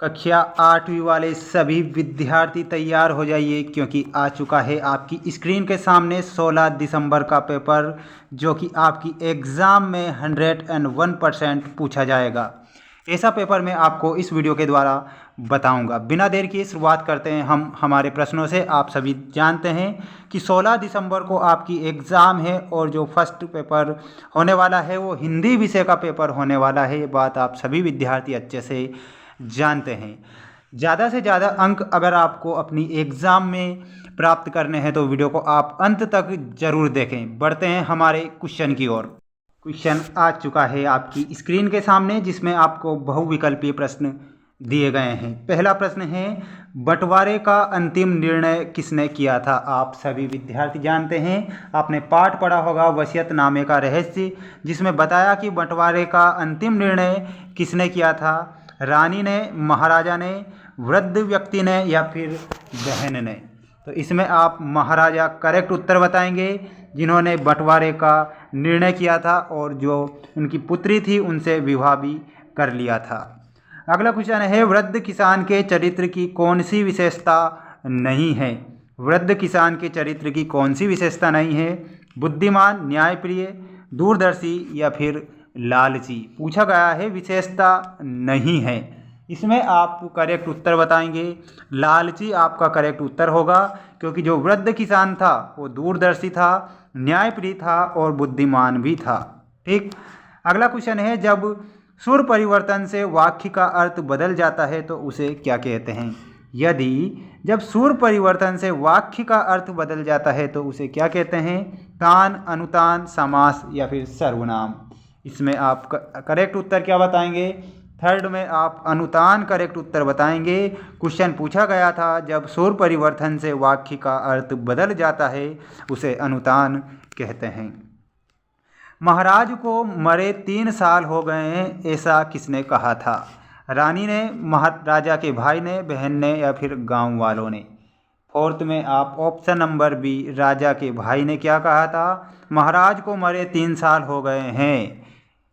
कक्षा 8वीं वाले सभी विद्यार्थी तैयार हो जाइए, क्योंकि आ चुका है आपकी स्क्रीन के सामने 16 दिसंबर का पेपर, जो कि आपकी एग्ज़ाम में 101% पूछा जाएगा। ऐसा पेपर मैं आपको इस वीडियो के द्वारा बताऊंगा। बिना देर किए शुरुआत करते हैं हम हमारे प्रश्नों से। आप सभी जानते हैं कि 16 दिसंबर को आपकी एग्ज़ाम है और जो फर्स्ट पेपर होने वाला है वो हिंदी विषय का पेपर होने वाला है। ये बात आप सभी विद्यार्थी अच्छे से जानते हैं। ज़्यादा से ज़्यादा अंक अगर आपको अपनी एग्ज़ाम में प्राप्त करने हैं तो वीडियो को आप अंत तक ज़रूर देखें। बढ़ते हैं हमारे क्वेश्चन की ओर। क्वेश्चन आ चुका है आपकी स्क्रीन के सामने, जिसमें आपको बहुविकल्पीय प्रश्न दिए गए हैं। पहला प्रश्न है, बंटवारे का अंतिम निर्णय किसने किया था? आप सभी विद्यार्थी जानते हैं, आपने पाठ पढ़ा होगा वसीयतनामे का रहस्य, जिसमें बताया कि बंटवारे का अंतिम निर्णय किसने किया था। रानी ने, महाराजा ने, वृद्ध व्यक्ति ने या फिर बहन ने? तो इसमें आप महाराजा करेक्ट उत्तर बताएंगे, जिन्होंने बंटवारे का निर्णय किया था और जो उनकी पुत्री थी उनसे विवाह भी कर लिया था। अगला क्वेश्चन है, वृद्ध किसान के चरित्र की कौन सी विशेषता नहीं है? वृद्ध किसान के चरित्र की कौन सी विशेषता नहीं है? बुद्धिमान, न्यायप्रिय, दूरदर्शी या फिर लालची? पूछा गया है, विशेषता नहीं है। इसमें आप करेक्ट उत्तर बताएंगे। लालची आपका करेक्ट उत्तर होगा, क्योंकि जो वृद्ध किसान था वो दूरदर्शी था, न्यायप्रिय था और बुद्धिमान भी था। ठीक। अगला क्वेश्चन है, जब सुर परिवर्तन से वाक्य का अर्थ बदल जाता है तो उसे क्या कहते हैं? जब सुर परिवर्तन से वाक्य का अर्थ बदल जाता है तो उसे क्या कहते हैं? तान, अनुतान, समास या फिर सर्वनाम? इसमें आप करेक्ट उत्तर क्या बताएंगे? थर्ड में आप अनुतान करेक्ट उत्तर बताएंगे। क्वेश्चन पूछा गया था, जब सुर परिवर्तन से वाक्य का अर्थ बदल जाता है उसे अनुतान कहते हैं। महाराज को मरे 3 साल हो गए हैं, ऐसा किसने कहा था? रानी ने, महाराजा के भाई ने, बहन ने या फिर गांव वालों ने? फोर्थ में आप ऑप्शन नंबर बी, राजा के भाई ने क्या कहा था? महाराज को मरे 3 साल हो गए हैं।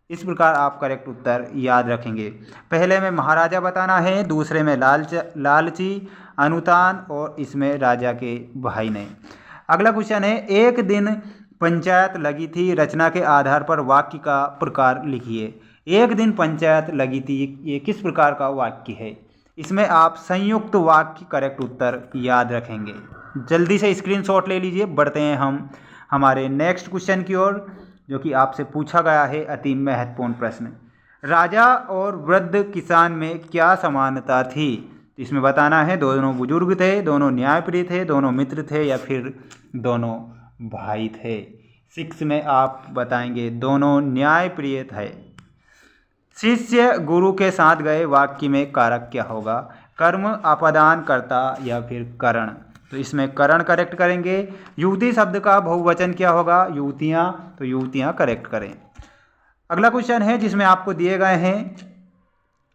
इस प्रकार आप करेक्ट उत्तर याद रखेंगे। पहले में महाराजा बताना है, दूसरे में लालची, अनुतान और इसमें राजा के भाई ने। अगला क्वेश्चन है, एक दिन पंचायत लगी थी, रचना के आधार पर वाक्य का प्रकार लिखिए। एक दिन पंचायत लगी थी, ये किस प्रकार का वाक्य है? इसमें आप संयुक्त वाक्य करेक्ट उत्तर याद रखेंगे। जल्दी से स्क्रीनशॉट ले लीजिए। बढ़ते हैं हम हमारे नेक्स्ट क्वेश्चन की ओर, जो कि आपसे पूछा गया है अति महत्वपूर्ण प्रश्न। राजा और वृद्ध किसान में क्या समानता थी? इसमें बताना है, दोनों बुजुर्ग थे, दोनों न्यायप्रिय थे, दोनों मित्र थे या फिर दोनों भाई थे? 6 में आप बताएंगे दोनों न्यायप्रिय थे। शिष्य गुरु के साथ गए, वाक्य में कारक क्या होगा? कर्म, अपादान, कर्ता या फिर करण? तो इसमें करण करेक्ट करेंगे। युवती शब्द का बहुवचन क्या होगा? युवतियाँ, तो युवतियाँ करेक्ट करें। अगला क्वेश्चन है, जिसमें आपको दिए गए हैं,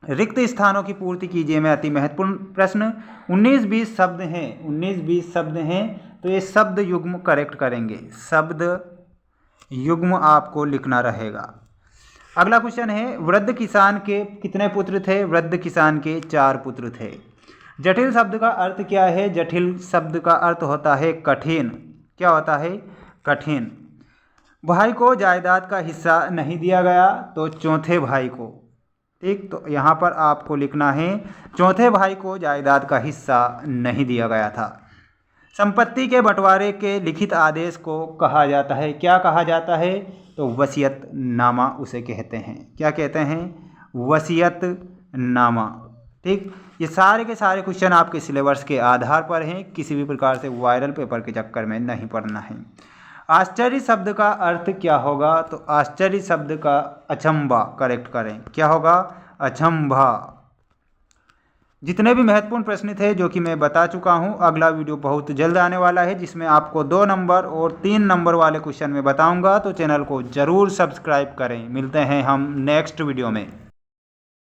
रिक्त स्थानों की पूर्ति कीजिए में अति महत्वपूर्ण प्रश्न। 19-20 शब्द हैं, 19-20 शब्द हैं, तो ये शब्द युग्म करेक्ट करेंगे। शब्द युग्म आपको लिखना रहेगा। अगला क्वेश्चन है, वृद्ध किसान के कितने पुत्र थे? वृद्ध किसान के 4 पुत्र थे। जटिल शब्द का अर्थ क्या है? जटिल शब्द का अर्थ होता है कठिन। क्या होता है? कठिन। भाई को जायदाद का हिस्सा नहीं दिया गया, तो चौथे भाई को। ठीक, तो यहाँ पर आपको लिखना है, चौथे भाई को जायदाद का हिस्सा नहीं दिया गया था। संपत्ति के बंटवारे के लिखित आदेश को कहा जाता है, क्या कहा जाता है? तो वसीयतनामा उसे कहते हैं। क्या कहते हैं? वसीयतनामा। ठीक, ये सारे के सारे क्वेश्चन आपके सिलेबस के आधार पर हैं, किसी भी प्रकार से वायरल पेपर के चक्कर में नहीं पड़ना है। आश्चर्य शब्द का अर्थ क्या होगा? तो आश्चर्य शब्द का अचंभा करेक्ट करें। क्या होगा? अचंभा। जितने भी महत्वपूर्ण प्रश्न थे जो कि मैं बता चुका हूं, अगला वीडियो बहुत जल्द आने वाला है, जिसमें आपको 2 नंबर और 3 नंबर वाले क्वेश्चन में बताऊंगा, तो चैनल को ज़रूर सब्सक्राइब करें। मिलते हैं हम नेक्स्ट वीडियो में।